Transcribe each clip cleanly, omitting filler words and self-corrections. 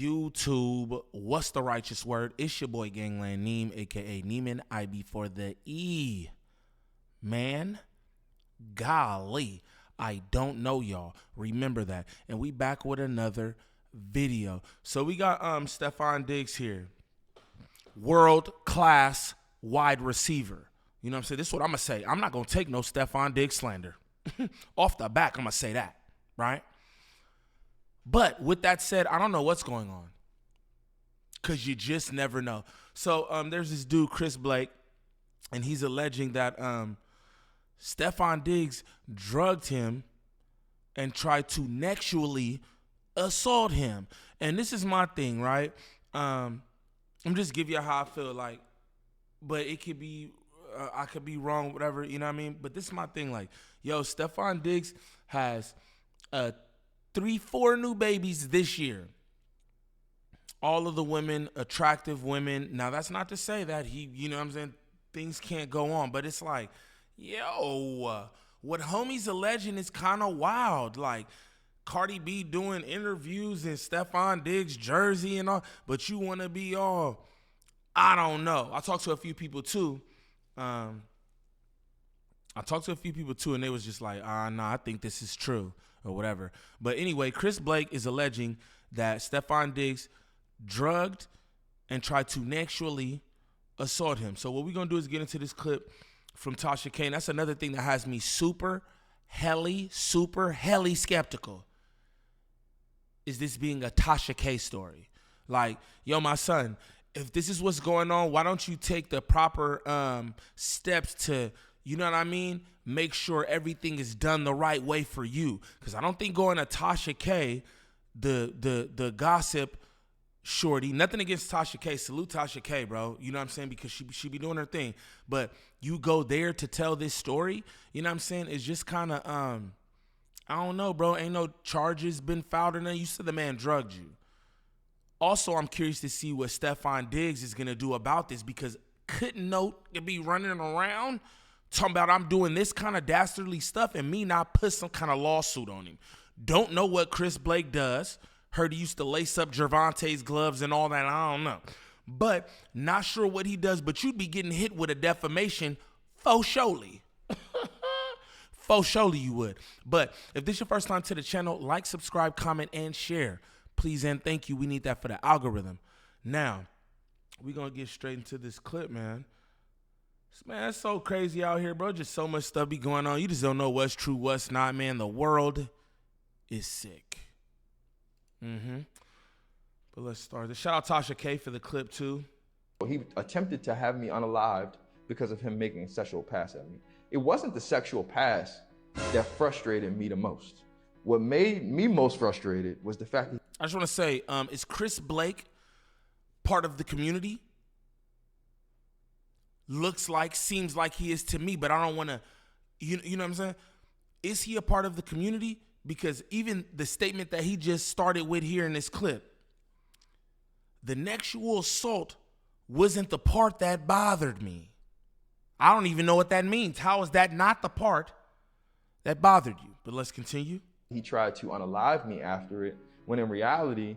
YouTube, what's the righteous word? It's your boy Gangland Neem, aka Neiman, IB for the E. Man, golly, I don't know y'all. Remember that. And we back with another video. So we got Stefon Diggs here. World class wide receiver. You know what I'm saying? This is what I'm gonna say. I'm not gonna take no Stefon Diggs slander. Off the back, I'm gonna say that, right? But with that said, I don't know what's going on, because you just never know. So there's this dude, Chris Blake, and he's alleging that Stefon Diggs drugged him and tried to sexually assault him. And this is my thing, right? I'm just give you how I feel, like, but it could be, I could be wrong, whatever, you know what I mean? But this is my thing, like, yo, Stefon Diggs has 3-4 new babies this year. All of the women, attractive women. Now, that's not to say that he, you know what I'm saying, things can't go on. But it's like, yo, what homie's alleging is kind of wild. Like, Cardi B doing interviews in Stefon Diggs' jersey and all. But you want to be all, I don't know. I talked to a few people, too. And they was just like, no, I think this is true, or whatever. But anyway, Chris Blake is alleging that Stefon Diggs drugged and tried to sexually assault him. So what we're going to do is get into this clip from Tasha K. And that's another thing that has me super helly skeptical. Is this being a Tasha K story? Like, yo, my son, if this is what's going on, why don't you take the proper steps to, you know what I mean, make sure everything is done the right way for you? Because I don't think going to Tasha K, the gossip shorty, nothing against Tasha K, salute Tasha K, bro, you know what I'm saying, because she be doing her thing, but you go there to tell this story, you know what I'm saying, it's just kind of, I don't know, bro, ain't no charges been filed or nothing. You said the man drugged you. Also, I'm curious to see what Stefon Diggs is going to do about this, because couldn't Note be running around talking about I'm doing this kind of dastardly stuff and me not put some kind of lawsuit on him. Don't know what Chris Blake does. Heard he used to lace up Gervonta's gloves and all that. I don't know. But not sure what he does, but you'd be getting hit with a defamation faux surely. Faux surely you would. But if this is your first time to the channel, like, subscribe, comment, and share. Please and thank you. We need that for the algorithm. Now, we're going to get straight into this clip, man. Man, it's so crazy out here, bro. Just so much stuff be going on. You just don't know what's true, what's not, man. The world is sick. But let's start. Shout out Tasha K for the clip, too. He attempted to have me unalived because of him making a sexual pass at me. It wasn't the sexual pass that frustrated me the most. What made me most frustrated was the fact that I just want to say, is Chris Blake part of the community? Looks like, seems like he is to me, but I don't want to, you know what I'm saying? Is he a part of the community? Because even the statement that he just started with here in this clip, the sexual assault wasn't the part that bothered me. I don't even know what that means. How is that not the part that bothered you? But let's continue. he tried to unalive me after it, when in reality,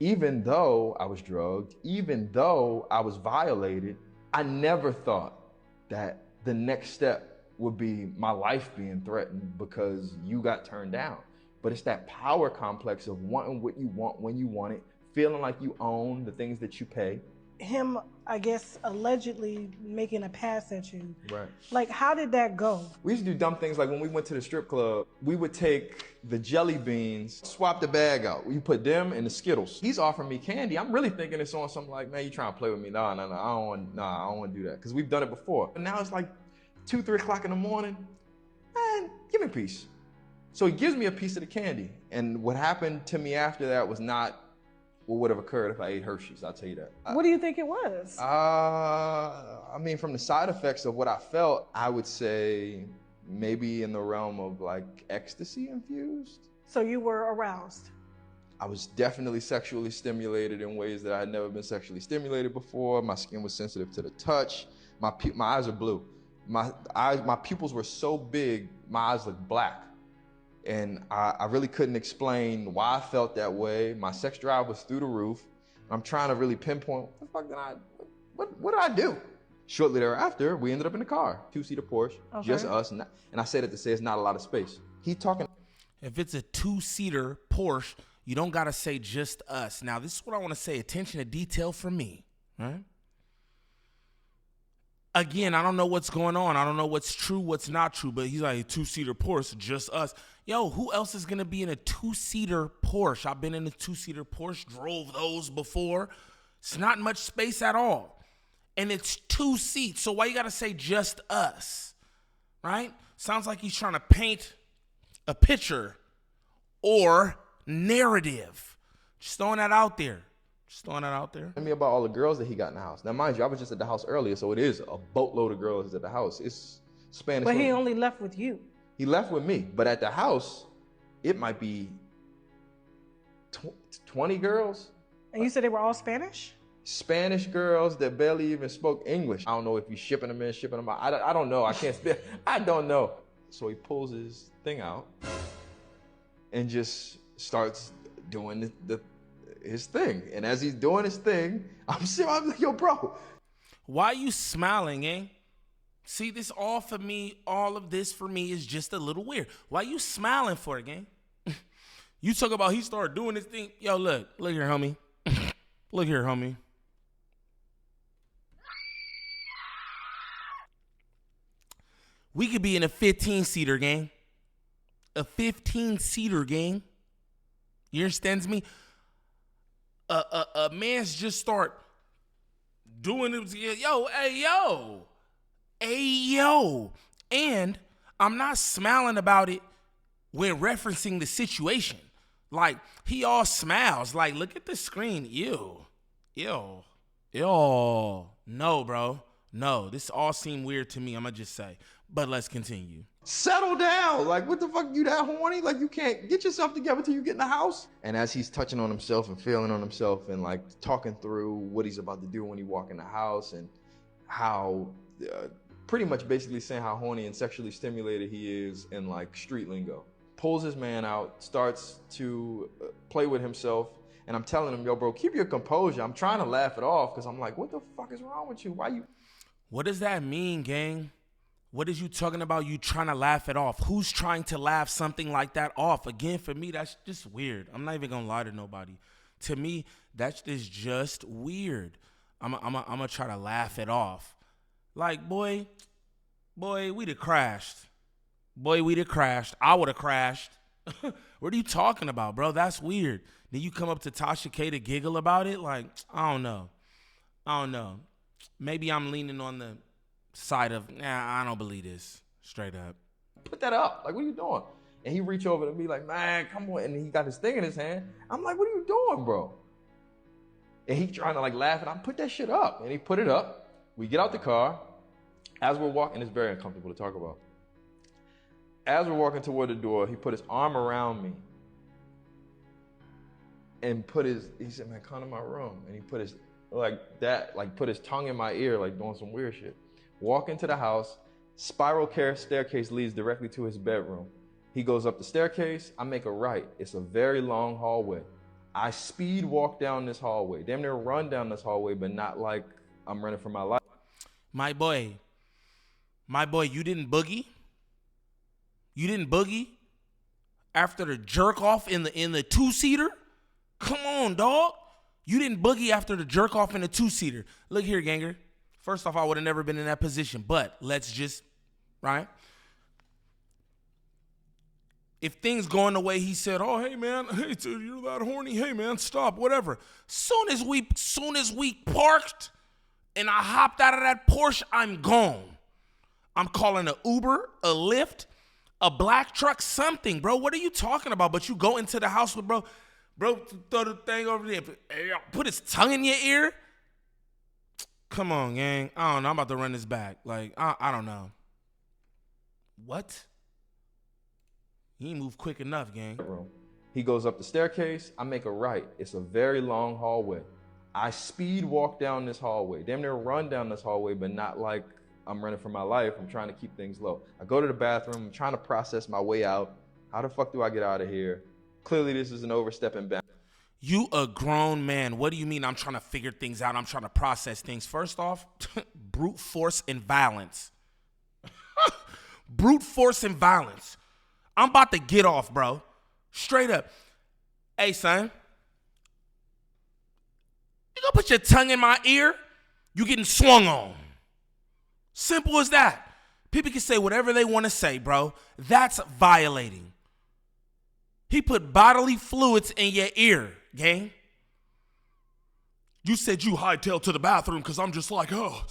even though I was drugged, even though I was violated, I never thought that the next step would be my life being threatened because you got turned down. But it's that power complex of wanting what you want when you want it, feeling like you own the things that you pay. Him, I guess, allegedly making a pass at you. Right. Like, how did that go? We used to do dumb things like when we went to the strip club, we would take the jelly beans, swap the bag out. We put them in the Skittles. He's offering me candy. I'm really thinking it's on something like, man, you trying to play with me? No, I don't want to do that. Because we've done it before. And now it's like 2, 3 o'clock in the morning. Man, give me a piece. So he gives me a piece of the candy. And what happened to me after that was not what would have occurred if I ate Hershey's, I'll tell you that. What do you think it was? I mean, from the side effects of what I felt, I would say maybe in the realm of like ecstasy infused. So you were aroused? I was definitely sexually stimulated in ways that I had never been sexually stimulated before. My skin was sensitive to the touch. My eyes are blue. My pupils were so big, my eyes looked black. And I really couldn't explain why I felt that way. My sex drive was through the roof. I'm trying to really pinpoint, what did I do? Shortly thereafter, we ended up in the car, 2-seater Porsche, just us. And I said it to say it's not a lot of space. He talking. If it's a 2-seater Porsche, you don't got to say just us. Now, this is what I want to say. Attention to detail from me, right? Again, I don't know what's going on. I don't know what's true, what's not true, but he's like, a 2-seater Porsche, just us. Yo, who else is going to be in a 2-seater Porsche? I've been in a 2-seater Porsche, drove those before. It's not much space at all. And it's 2 seats, so why you got to say just us, right? Sounds like he's trying to paint a picture or narrative. Just throwing that out there. Tell me about all the girls that he got in the house. Now, mind you, I was just at the house earlier, so it is a boatload of girls at the house. It's Spanish. But he women. only left with you. He left with me, but at the house, it might be 20 girls. And you said they were all Spanish? Spanish girls that barely even spoke English. I don't know if he's shipping them in, shipping them out. I don't know. I can't speak. I don't know. So he pulls his thing out and just starts doing his thing. And as he's doing his thing, I'm like, yo, bro. Why are you smiling, eh? See, this all for me, all of this for me is just a little weird. Why you smiling for it, gang? You talk about he started doing this thing. Yo, look here, homie. Look here, homie. We could be in a 15-seater, gang. A 15-seater, gang. You understand me? A man's just start doing it. Yo, hey, yo. And I'm not smiling about it when referencing the situation. Like, he all smiles. Like, look at the screen. Ew. No, bro. No, this all seemed weird to me, I'm going to just say. But let's continue. Settle down. Like, what the fuck? You that horny? Like, you can't get yourself together till you get in the house? And as he's touching on himself and feeling on himself and, like, talking through what he's about to do when he walk in the house and how pretty much basically saying how horny and sexually stimulated he is in, like, street lingo. Pulls his man out, starts to play with himself. And I'm telling him, yo, bro, keep your composure. I'm trying to laugh it off because I'm like, what the fuck is wrong with you? Why you? What does that mean, gang? What is you talking about? You trying to laugh it off? Who's trying to laugh something like that off? Again, for me, that's just weird. I'm not even gonna lie to nobody. To me, that is just weird. I'm gonna try to laugh it off. Like, boy, we'd have crashed. I would have crashed. What are you talking about, bro? That's weird. Then you come up to Tasha K to giggle about it? Like, I don't know. Maybe I'm leaning on the side of, I don't believe this. Straight up. Put that up. Like, what are you doing? And he reach over to me like, man, come on. And he got his thing in his hand. I'm like, what are you doing, bro? And he trying to like laugh and I put that shit up. And he put it up. We get out the car. As we're walking, it's very uncomfortable to talk about. As we're walking toward the door, he put his arm around me and he said, man, come to my room. And he put his, put his tongue in my ear, like doing some weird shit. Walk into the house, spiral staircase leads directly to his bedroom. He goes up the staircase, I make a right. It's a very long hallway. I speed walk down this hallway, damn near run down this hallway, but not like I'm running for my life. My boy, you didn't boogie? You didn't boogie after the jerk off in the 2-seater? Come on, dog. You didn't boogie after the jerk off in the 2-seater. Look here, ganger. First off, I would have never been in that position, but let's just, right? If things going the way he said, oh, hey, man, hey, dude, you're that horny. Hey, man, stop, whatever. Soon as we parked and I hopped out of that Porsche, I'm gone. I'm calling an Uber, a Lyft, a black truck, something, bro. What are you talking about? But you go into the house with bro, throw the thing over there, put his tongue in your ear. Come on, gang. I don't know. I'm about to run this back. Like, I don't know. What? He ain't move quick enough, gang. He goes up the staircase. I make a right. It's a very long hallway. I speed walk down this hallway. Damn near run down this hallway, but not like I'm running for my life. I'm trying to keep things low. I go to the bathroom. I'm trying to process my way out. How the fuck do I get out of here? Clearly, this is an overstepping bound. You a grown man. What do you mean I'm trying to figure things out? I'm trying to process things. First off, brute force and violence. Brute force and violence. I'm about to get off, bro. Straight up. Hey, son. You gonna put your tongue in my ear? You getting swung on. Simple as that. People can say whatever they want to say, bro. That's violating. He put bodily fluids in your ear, gang. You said you hightailed to the bathroom because I'm just like, oh,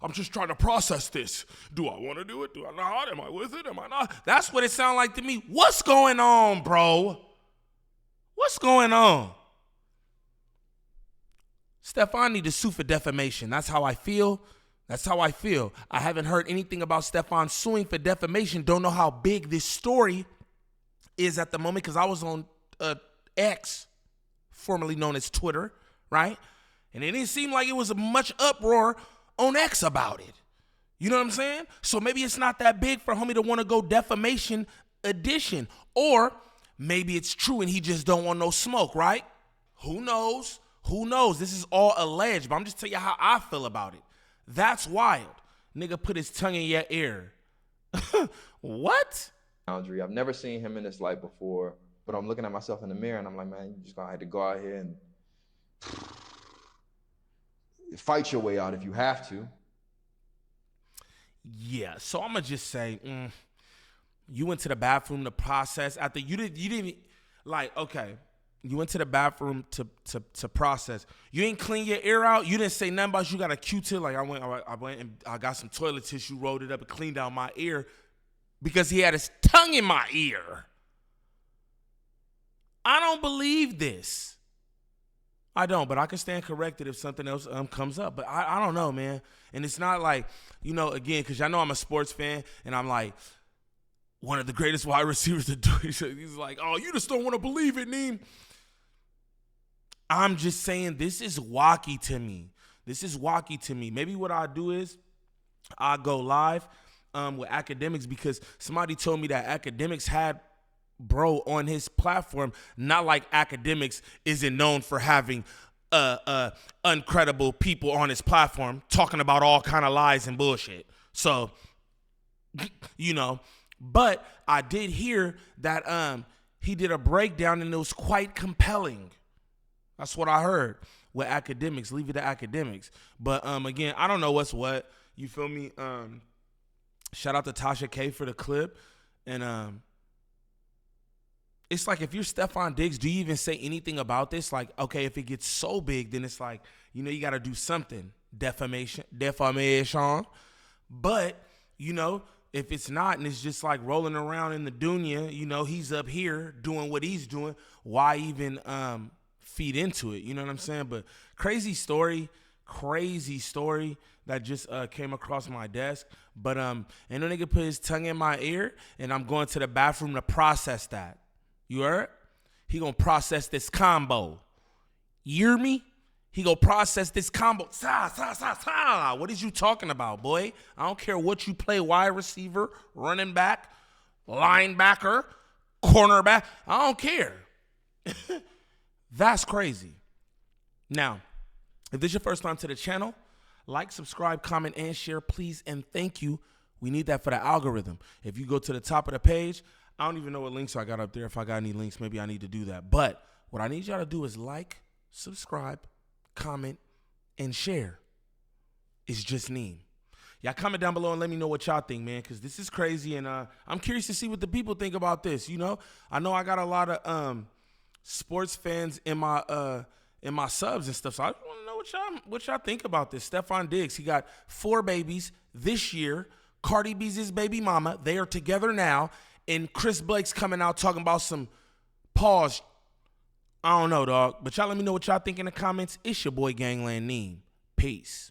I'm just trying to process this. Do I want to do it? Do I not? Am I with it? Am I not? That's what it sounded like to me. What's going on, bro? What's going on? Stefon need to sue for defamation. That's how I feel. That's how I feel. I haven't heard anything about Stefon suing for defamation. Don't know how big this story is at the moment because I was on X, formerly known as Twitter, right? And it didn't seem like it was much uproar on X about it. You know what I'm saying? So maybe it's not that big for homie to want to go defamation edition. Or maybe it's true and he just don't want no smoke, right? Who knows? Who knows? This is all alleged, but I'm just telling you how I feel about it. That's wild. Nigga put his tongue in your ear. What? Boundary. I've never seen him in this light before, but I'm looking at myself in the mirror and I'm like, man, you just gonna have to go out here and fight your way out if you have to. Yeah, so I'm gonna just say, you went to the bathroom to process after you didn't like, okay, you went to the bathroom to process. You didn't clean your ear out. You didn't say nothing about you got a Q-tip. Like I went and I got some toilet tissue, rolled it up and cleaned out my ear because he had his tongue in my ear. I don't believe this. I don't, but I can stand corrected if something else comes up. But I don't know, man. And it's not like, you know, again, because y'all know I'm a sports fan, and I'm like, one of the greatest wide receivers to do it. He's like, oh, you just don't want to believe it, Neem. I'm just saying this is wacky to me. This is wacky to me. Maybe what I'll do is I'll go live with Academics because somebody told me that Academics had bro on his platform, not like Academics isn't known for having uncredible people on his platform talking about all kind of lies and bullshit. So, you know, but I did hear that he did a breakdown and it was quite compelling. That's what I heard with Academics. Leave it to Academics. But again, I don't know what's what. You feel me? Shout out to Tasha K for the clip. And it's like if you're Stefon Diggs, do you even say anything about this? Like, okay, if it gets so big, then it's like, you know, you got to do something. Defamation. But, you know, if it's not and it's just like rolling around in the dunya, you know, he's up here doing what he's doing, why even feed into it? You know what I'm saying? But crazy story that just came across my desk. But and the nigga put his tongue in my ear and I'm going to the bathroom to process that. You heard? He gonna process this combo. You hear me? He gonna process this combo. What is you talking about, boy? I don't care what you play, wide receiver, running back, linebacker, cornerback. I don't care. That's crazy. Now, if this is your first time to the channel, like, subscribe, comment, and share, please, and thank you. We need that for the algorithm. If you go to the top of the page, I don't even know what links I got up there. If I got any links, maybe I need to do that. But what I need y'all to do is like, subscribe, comment, and share. It's just Neem. Y'all comment down below and let me know what y'all think, man, because this is crazy, and I'm curious to see what the people think about this. You know I got a lot of sports fans in my subs and stuff, so I just want to know what y'all think about this. Stefon Diggs, he got 4 babies this year. Cardi B's his baby mama. They are together now. And Chris Blake's coming out talking about some pause. I don't know, dog. But y'all let me know what y'all think in the comments. It's your boy Gangland Neem. Peace.